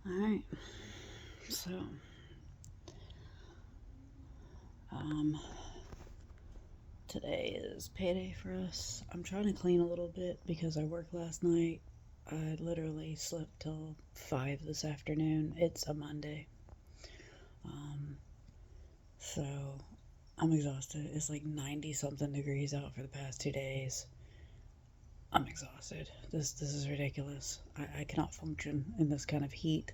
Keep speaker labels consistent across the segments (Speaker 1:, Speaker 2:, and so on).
Speaker 1: Alright, so, um, today is payday for us. I'm trying to clean a little bit because I worked last night. I literally slept till 5 this afternoon. It's a Monday. Um, so, I'm exhausted. It's like 90 something degrees out for the past 2 days. I'm exhausted. This is ridiculous. I cannot function in this kind of heat.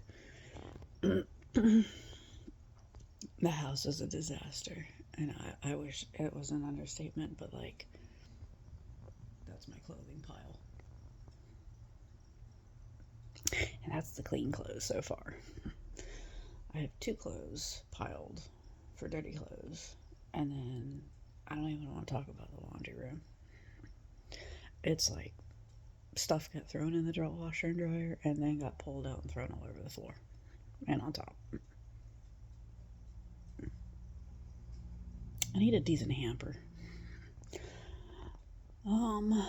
Speaker 1: The house is a disaster, and I wish it was an understatement, but like, that's my clothing pile. And that's the clean clothes so far. I have two clothes piled for dirty clothes, and then I don't even want to talk about the laundry room. It's like stuff got thrown in the washer and dryer, and then got pulled out and thrown all over the floor and on top. I need a decent hamper. Um,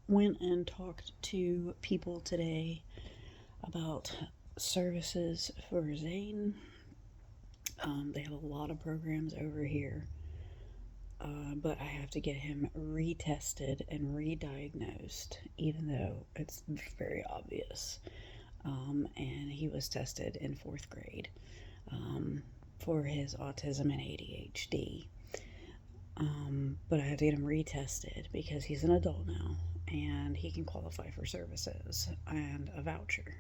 Speaker 1: went and talked to people today about services for Zane. They have a lot of programs over here, but I have to get him retested and re-diagnosed, even though it's very obvious. And he was tested in fourth grade for his autism and ADHD. But I have to get him retested because he's an adult now and he can qualify for services and a voucher.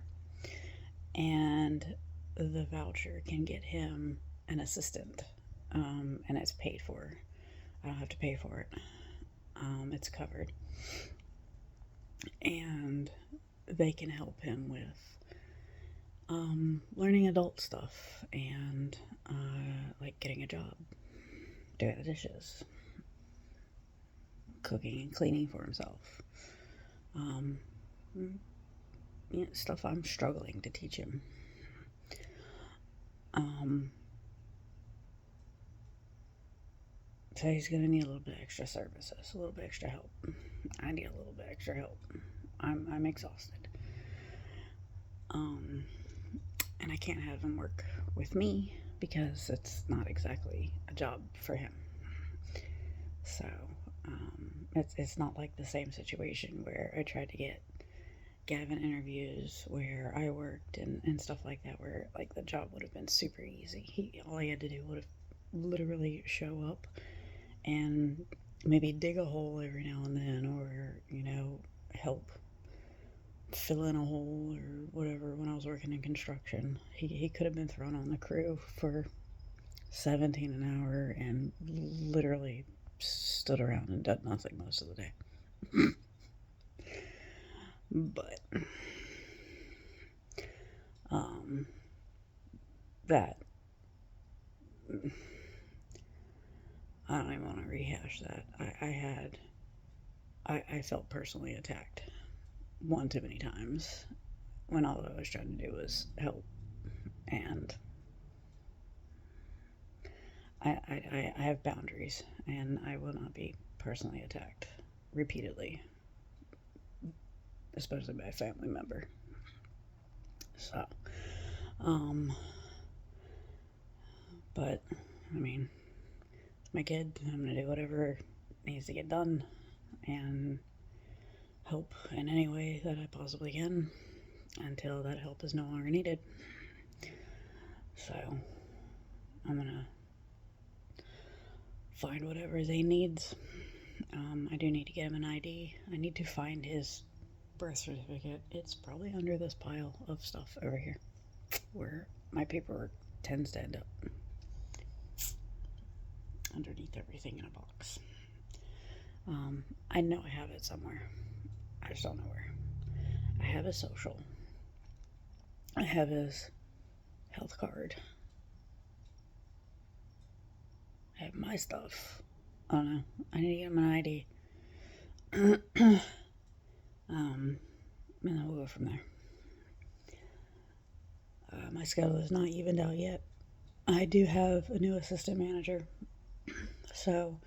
Speaker 1: And the voucher can get him an assistant, and it's paid for. I don't have to pay for it. It's covered. And they can help him with learning adult stuff and like getting a job, doing the dishes, cooking and cleaning for himself. Stuff I'm struggling to teach him. So he's gonna need a little bit extra services, a little bit extra help. I need a little bit extra help. I'm exhausted. And I can't have him work with me because it's not exactly a job for him. So it's not like the same situation where I tried to get Gavin interviews where I worked and stuff like that, where like the job would have been super easy. All he had to do would have literally show up and maybe dig a hole every now and then, or help fill in a hole or whatever. When I was working in construction, he could have been thrown on the crew for 17 an hour and literally stood around and done nothing most of the day. But that I don't even want to rehash that. I felt personally attacked one too many times when all I was trying to do was help. And I have boundaries, and I will not be personally attacked repeatedly, especially by a family member. So, but I mean, it's my kid. I'm gonna do whatever needs to get done and help in any way that I possibly can until that help is no longer needed. So, I'm gonna find whatever they needs. I do need to get him an ID. I need to find his birth certificate. It's probably under this pile of stuff over here where my paperwork tends to end up, underneath everything in a box. I know I have it somewhere. I just don't know where. I have his social. I have his health card. I have my stuff. I don't know. I need to get him an ID. And then we'll go from there. My schedule is not evened out yet. I do have a new assistant manager. So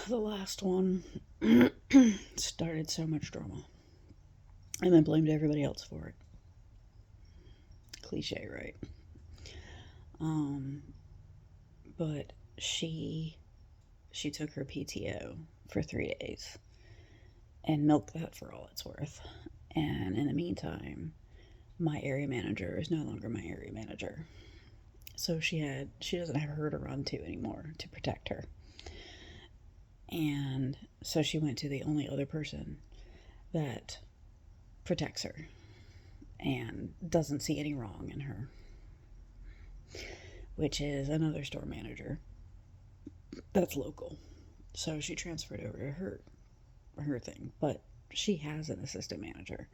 Speaker 1: the last one started so much drama and then blamed everybody else for it. cliche, right? But she took her PTO for 3 days and milked that for all it's worth. And in the meantime, my area manager is no longer my area manager. So she doesn't have her to run to anymore to protect her. And so she went to the only other person that protects her and doesn't see any wrong in her, which is another store manager that's local. So she transferred over to her thing, but she has an assistant manager,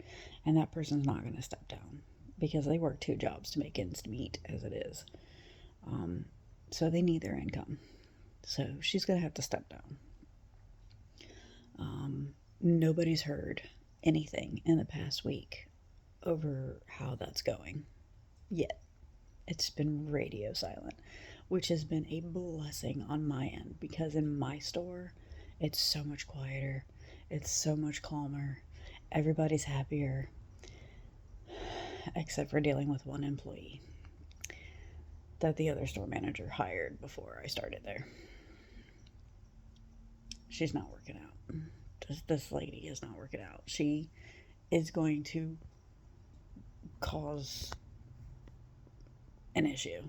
Speaker 1: and that person's not going to step down because they work 2 jobs to make ends meet as it is. So they need their income. So she's going to have to step down. Nobody's heard anything in the past week over how that's going yet. It's been radio silent, which has been a blessing on my end because in my store, it's so much quieter. It's so much calmer. Everybody's happier, except for dealing with one employee that the other store manager hired before I started there. She's not working out. This lady is not working out. She is going to cause an issue.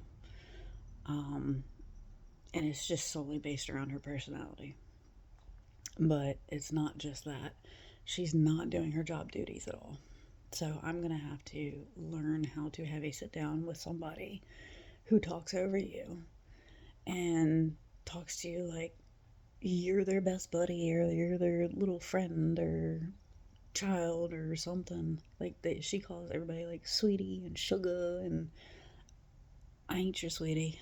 Speaker 1: And it's just solely based around her personality. But it's not just that. She's not doing her job duties at all. So I'm going to have to learn how to have a sit down with somebody who talks over you and talks to you like you're their best buddy or you're their little friend or child or something. Like she calls everybody like sweetie and sugar, and I ain't your sweetie.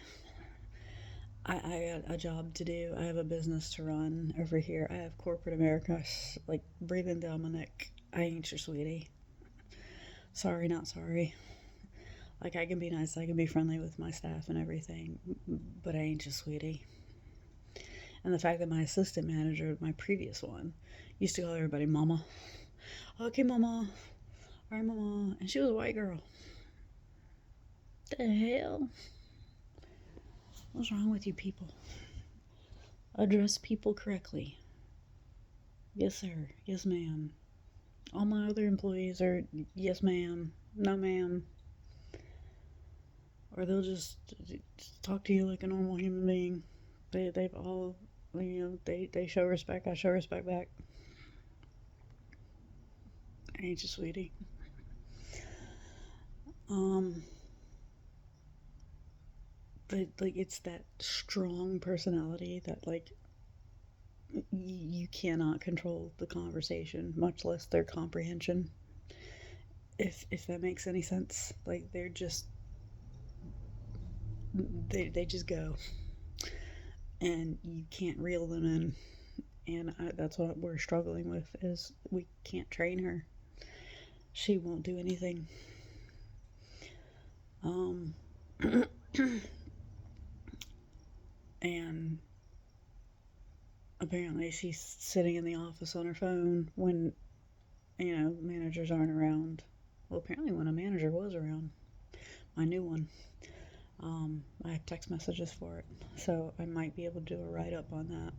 Speaker 1: I got a job to do. I have a business to run over here. I have corporate America like breathing down my neck. I ain't your sweetie. Sorry, not sorry. Like, I can be nice, I can be friendly with my staff and everything, but I ain't your sweetie. And the fact that my assistant manager, my previous one, used to call everybody mama. Okay, mama. All right, mama. And she was a white girl. The hell? What's wrong with you people? Address people correctly. Yes, sir. Yes, ma'am. All my other employees are yes, ma'am. No, ma'am. Or they'll just talk to you like a normal human being. They've all, they show respect. I show respect back. Ain't you, sweetie? But like it's that strong personality that like you cannot control the conversation, much less their comprehension. If that makes any sense, like they're just they just go, and you can't reel them in. And that's what we're struggling with is we can't train her. She won't do anything. And apparently she's sitting in the office on her phone when, managers aren't around. Well, apparently when a manager was around, my new one, I have text messages for it, so I might be able to do a write-up on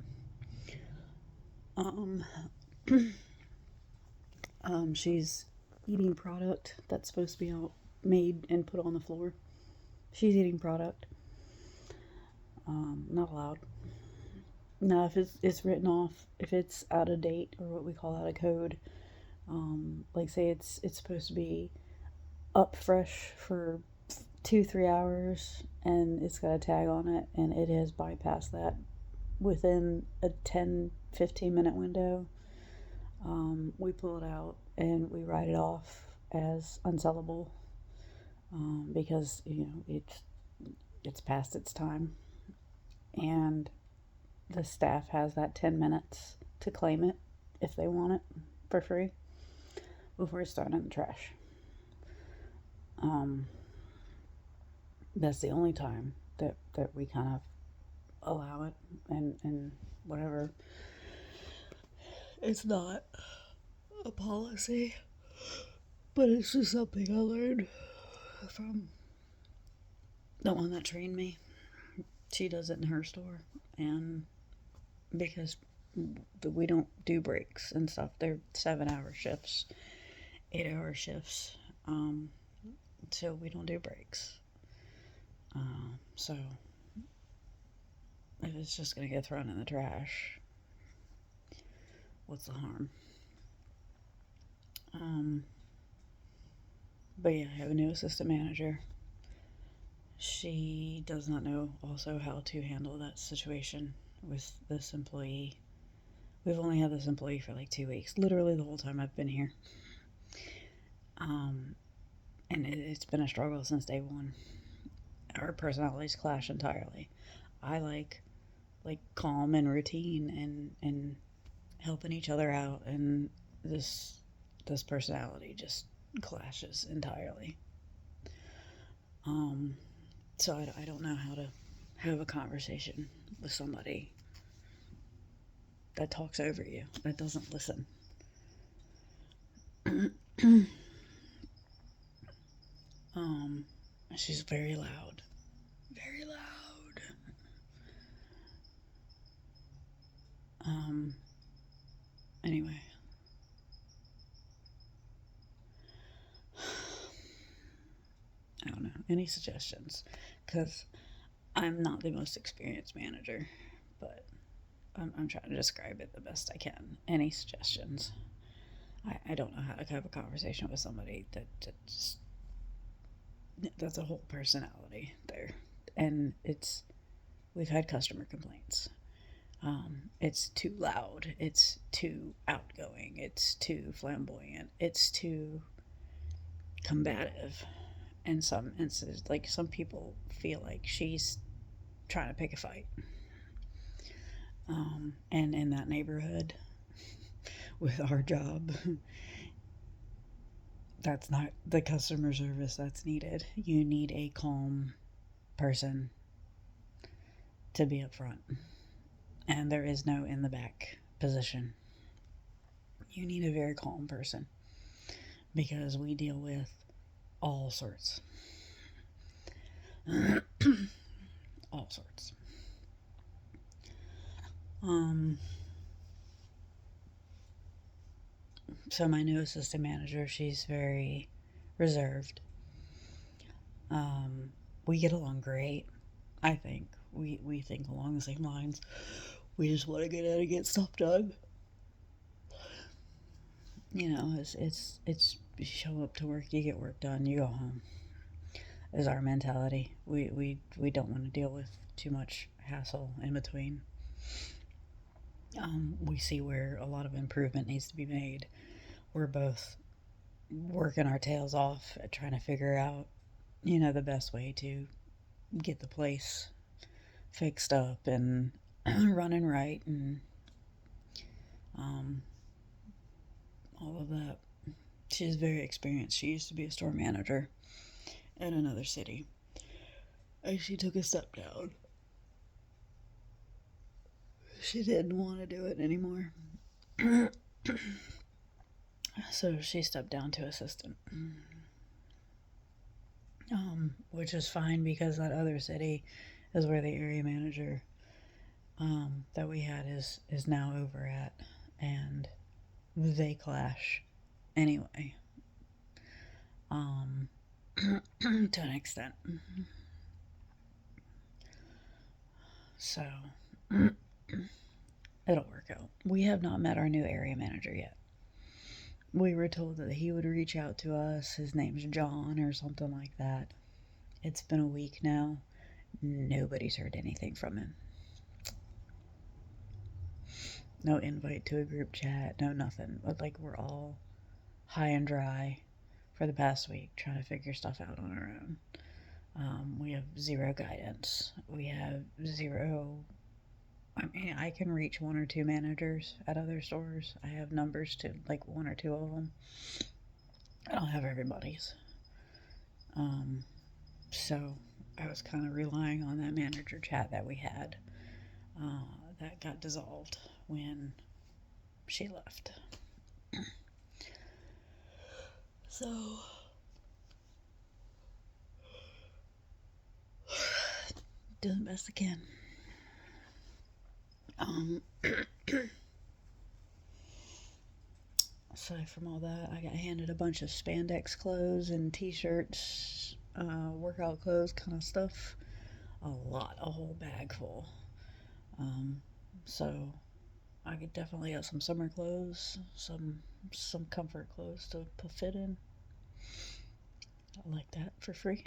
Speaker 1: that. She's eating product that's supposed to be out made and put on the floor. She's eating product. Not allowed. Now, if it's written off, if it's out of date or what we call out of code, like say it's supposed to be up fresh for 2-3 hours and it's got a tag on it and it has bypassed that within a 10-15 minute window, we pull it out and we write it off as unsellable, because it's past its time, and the staff has that 10 minutes to claim it if they want it for free before it's thrown in the trash. That's the only time that we kind of allow it, and whatever. It's not a policy, but it's just something I learned from the one that trained me. She does it in her store, and because we don't do breaks and stuff, they're 7-hour shifts, 8-hour shifts, so we don't do breaks. So if it's just gonna get thrown in the trash, what's the harm? But yeah, I have a new assistant manager. She does not know also how to handle that situation with this employee. We've only had this employee for like 2 weeks, literally the whole time I've been here. And it's been a struggle since day one. Our personalities clash entirely. I like calm and routine and helping each other out, and this personality just clashes entirely. So I don't know how to have a conversation with somebody that talks over you, that doesn't listen. She's very loud. Very loud. Anyway. I don't know. Any suggestions? Because I'm not the most experienced manager, but I'm trying to describe it the best I can. Any suggestions? I don't know how to have a conversation with somebody that just, that's a whole personality there. And we've had customer complaints. It's too loud. It's too outgoing. It's too flamboyant. It's too combative. In some instances, like some people feel like she's trying to pick a fight. And in that neighborhood, with our job, that's not the customer service that's needed. You need a calm person to be up front, and there is no in the back position. You need a very calm person because we deal with all sorts. All sorts. So my new assistant manager, she's very reserved. We get along great. I think we think along the same lines. We just want to get out and get stuff done. You know, it's you show up to work, you get work done, you go home. Is our mentality. We don't want to deal with too much hassle in between. We see where a lot of improvement needs to be made. We're both working our tails off at trying to figure out, the best way to get the place fixed up and running right and all of that. She's very experienced. She used to be a store manager in another city, and she took a step down. She didn't want to do it anymore. So she stepped down to assistant. Which is fine because that other city is where the area manager that we had is now over at, and they clash anyway. To an extent. So it'll work out. We have not met our new area manager yet. We were told that he would reach out to us. His name's John or something like that. It's been a week now. Nobody's heard anything from him. No invite to a group chat, no nothing. Like, we're all high and dry for the past week trying to figure stuff out on our own. We have zero guidance. We have zero. I mean, I can reach one or two managers at other stores. I have numbers to like one or two of them. I don't have everybody's. So I was kind of relying on that manager chat that we had. That got dissolved when she left. So doing the best I can. Aside from all that, I got handed a bunch of spandex clothes and t-shirts, workout clothes kind of stuff. A whole bag full. So I could definitely get some summer clothes, some comfort clothes to fit in. I like that for free.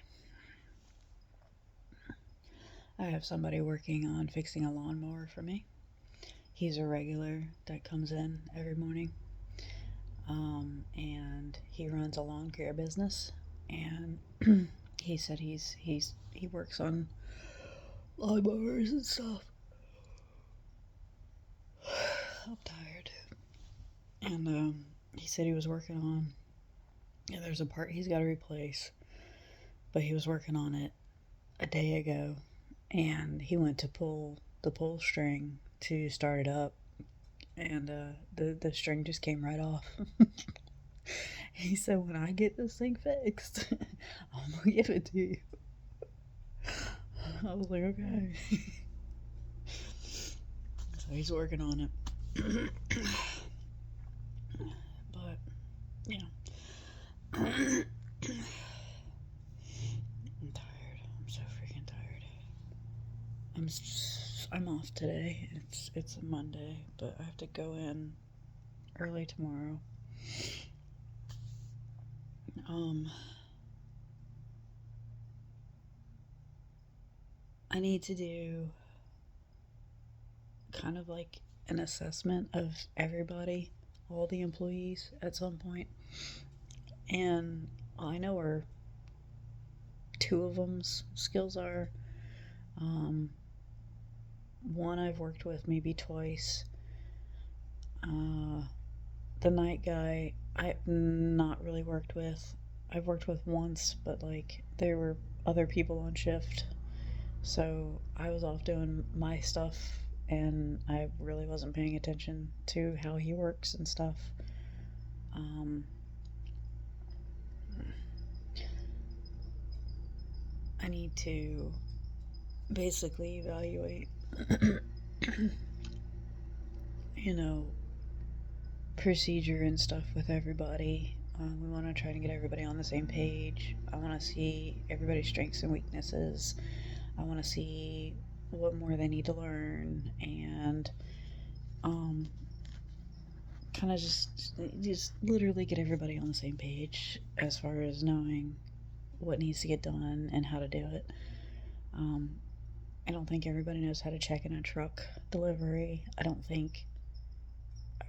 Speaker 1: I have somebody working on fixing a lawnmower for me. He's a regular that comes in every morning. And he runs a lawn care business. And he said he works on lawnmowers and stuff. I'm tired. And he said he was working on. Yeah, there's a part he's got to replace, but he was working on it a day ago, and he went to pull the pull string to start it up, and the string just came right off. He said, "When I get this thing fixed, I'm gonna give it to you." I was like, "Okay." So he's working on it. But yeah. I'm tired. I'm so freaking tired. I'm off today. It's a Monday, but I have to go in early tomorrow. I need to do kind of like an assessment of everybody, all the employees at some point. And I know where two of them's skills are. One I've worked with maybe twice. The night guy I've not really worked with. I've worked with once, but like there were other people on shift, so I was off doing my stuff and I really wasn't paying attention to how he works and stuff. I need to basically evaluate procedure and stuff with everybody. We want to try to get everybody on the same page. I want to see everybody's strengths and weaknesses. I want to see what more they need to learn, and kind of just literally get everybody on the same page as far as knowing what needs to get done and how to do it. I don't think everybody knows how to check in a truck delivery. I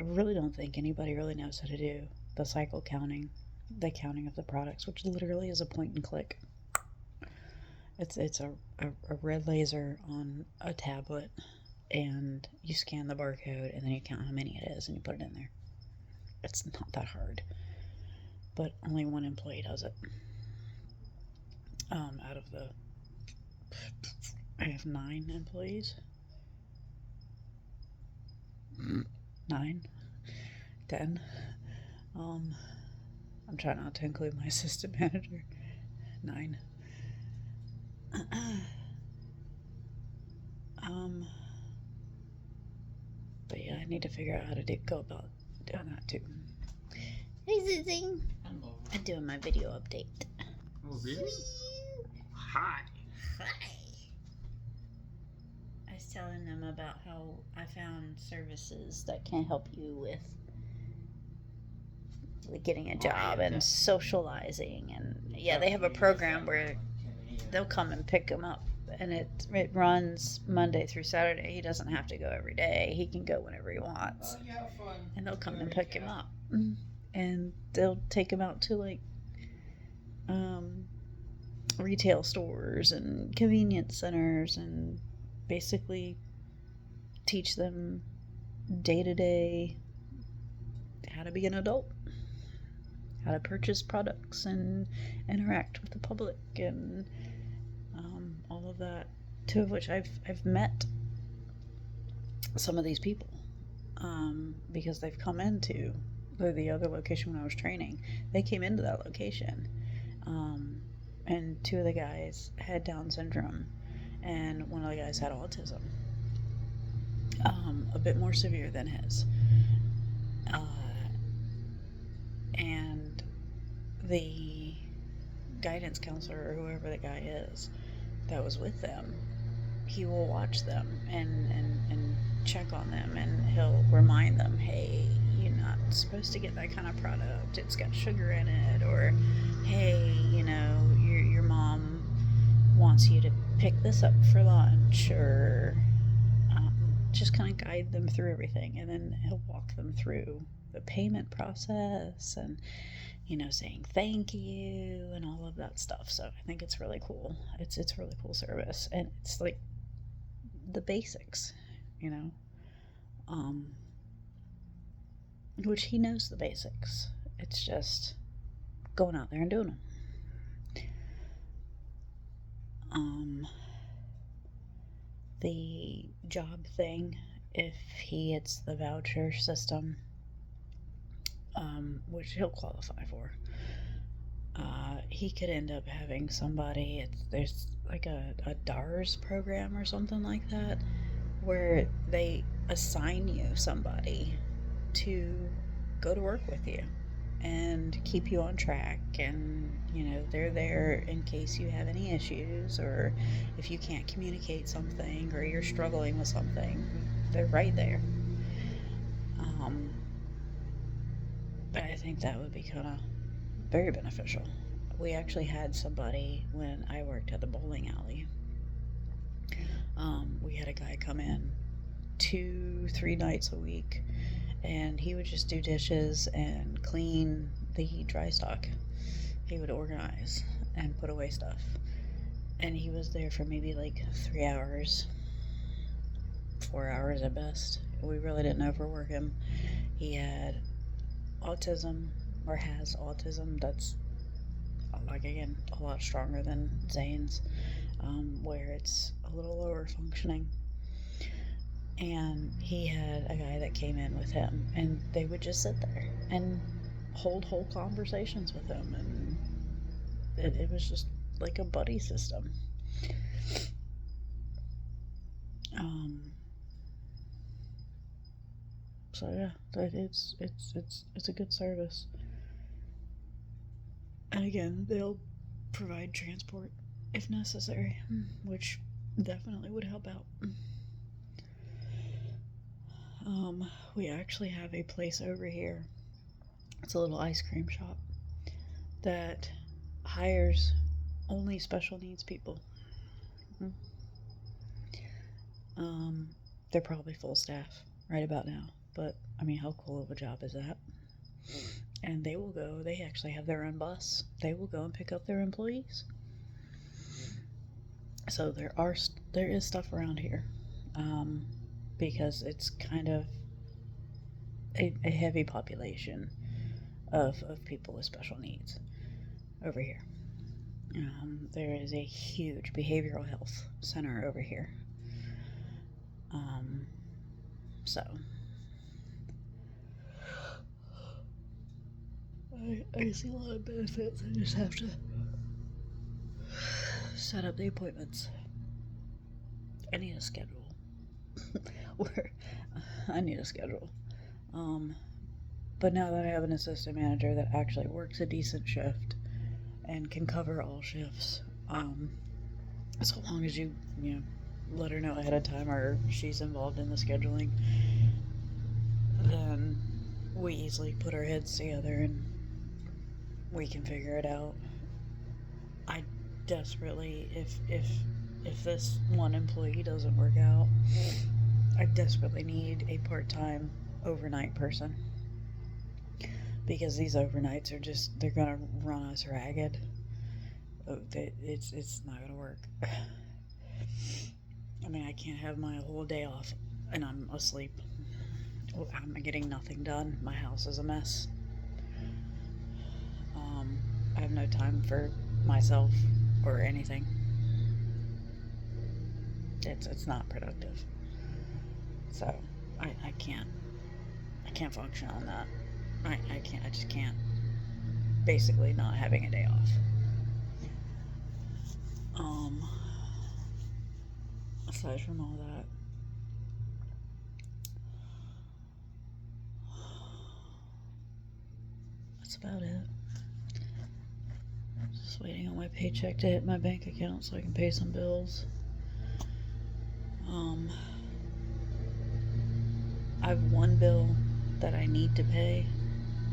Speaker 1: really don't think anybody really knows how to do the cycle counting, the counting of the products, which literally is a point and click. It's a red laser on a tablet, and you scan the barcode, and then you count how many it is, and you put it in there. It's not that hard, but only one employee does it. Out of I have 9 employees. 9, 10. I'm trying not to include my assistant manager. 9. But yeah, I need to figure out how to go about doing that too. Hey, Zizzy.
Speaker 2: Hello.
Speaker 1: I'm doing my video update.
Speaker 2: Oh, really? Hi.
Speaker 1: Hi. I was telling them about how I found services that can help you with getting a job and socializing, and they have a program where they'll come and pick them up, and it runs Monday through Saturday. He doesn't have to go every day. He can go whenever he wants. And they'll come and pick him up, and they'll take him out to like retail stores and convenience centers, and basically teach them day-to-day how to be an adult, how to purchase products and interact with the public, and all of that. 2 of which I've met some of these people, because they've come into the other location when I was training. They came into that location, and 2 of the guys had Down syndrome, and one of the guys had autism, a bit more severe than his. Uh, and the guidance counselor or whoever the guy is that was with them, he will watch them and check on them, and he'll remind them, hey, you're not supposed to get that kind of product, it's got sugar in it, or hey, your mom wants you to pick this up for lunch, or just kind of guide them through everything. And then he'll walk them through the payment process, and saying thank you and all of that stuff. So I think it's really cool. It's really cool service, and it's like the basics, you know, um, which he knows the basics. It's just going out there and doing them. The job thing, if he hits the voucher system, which he'll qualify for, he could end up having somebody. There's like a DARS program or something like that, where they assign you somebody to go to work with you and keep you on track, and they're there in case you have any issues, or if you can't communicate something, or you're struggling with something, they're right there. But I think that would be kind of very beneficial. We actually had somebody when I worked at the bowling alley. We had a guy come in 2-3 nights a week, and he would just do dishes and clean the dry stock. He would organize and put away stuff. And he was there for maybe like 3 hours, 4 hours at best. We really didn't overwork him. He had autism, or has autism, that's like, again, a lot stronger than Zane's, where it's a little lower functioning. And he had a guy that came in with him, and they would just sit there and hold whole conversations with him, and it was just like a buddy system. So yeah, it's a good service. And again, they'll provide transport if necessary, which definitely would help out. We actually have a place over here. It's a little ice cream shop that hires only special needs people. They're probably full staff right about now, but I mean, how cool of a job is that? And they will go, they actually have their own bus. They will go and pick up their employees. So there is stuff around here, because it's kind of a heavy population of people with special needs over here. There is a huge behavioral health center over here. So I see a lot of benefits. I just have to set up the appointments. I need a schedule. I need a schedule. But now that I have an assistant manager that actually works a decent shift and can cover all shifts, so long as you let her know ahead of time, or she's involved in the scheduling, then we easily put our heads together and we can figure it out. I desperately, if this one employee doesn't work out, I desperately need a part-time overnight person, because these overnights are they're gonna run us ragged. It's not gonna work. I mean, I can't have my whole day off and I'm asleep. I'm getting nothing done. My house is a mess. I have no time for myself or anything. It's not productive. So I can't function on that. I just can't. Basically not having a day off. aside from all that, that's about it. Just waiting on my paycheck to hit my bank account so I can pay some bills. I have one bill that I need to pay.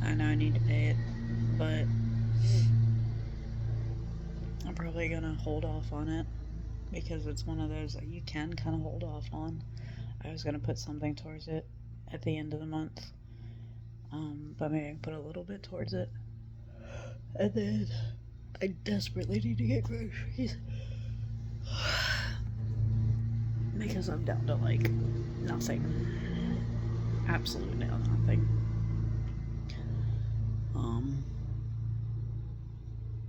Speaker 1: I know I need to pay it, but I'm probably gonna hold off on it because it's one of those that you can kind of hold off on. I was gonna put something towards it at the end of the month, but maybe I can put a little bit towards it. And then I desperately need to get groceries because I'm down to like nothing. Absolutely nothing.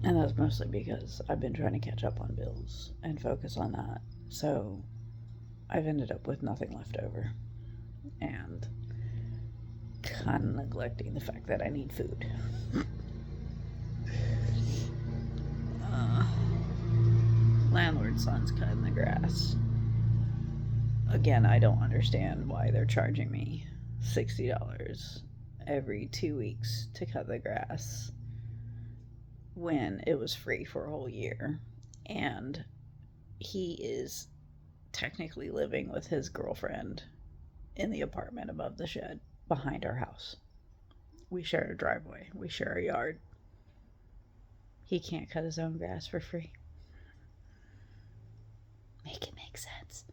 Speaker 1: And that's mostly because I've been trying to catch up on bills and focus on that. So I've ended up with nothing left over and kind of neglecting the fact that I need food. Landlord's son's cutting the grass. Again, I don't understand why they're charging me $60 every 2 weeks to cut the grass when it was free for a whole year. And he is technically living with his girlfriend in the apartment above the shed behind our house. We share a driveway, we share a yard. He can't cut his own grass for free. Make it make sense.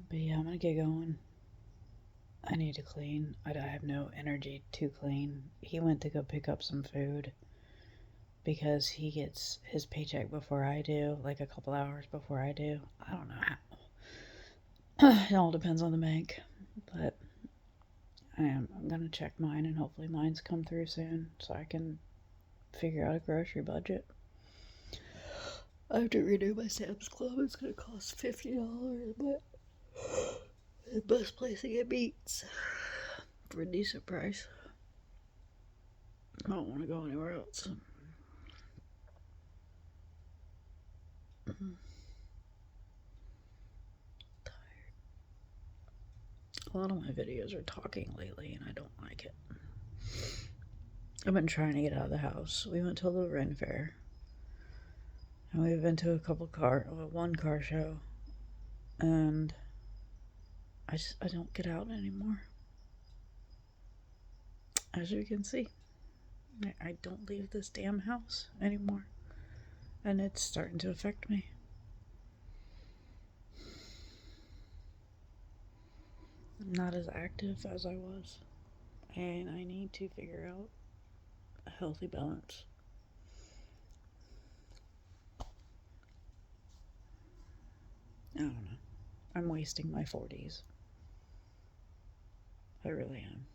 Speaker 1: But yeah, I'm gonna get going. I need to clean. I have no energy to clean. He went to go pick up some food because he gets his paycheck before I do, like a couple hours before I do. I don't know how. It all depends on the bank, but I'm gonna check mine and hopefully mine's come through soon so I can figure out a grocery budget. I have to renew my Sam's Club. It's gonna cost $50, but the best place to get meats for a decent price. I don't want to go anywhere else. Tired. A lot of my videos are talking lately, and I don't like it. I've been trying to get out of the house. We went to the Ren Fair, and we've been to one car show, and I don't get out anymore. As you can see, I don't leave this damn house anymore, and it's starting to affect me. I'm not as active as I was, and I need to figure out a healthy balance. I don't know. I'm wasting my 40s. I really am.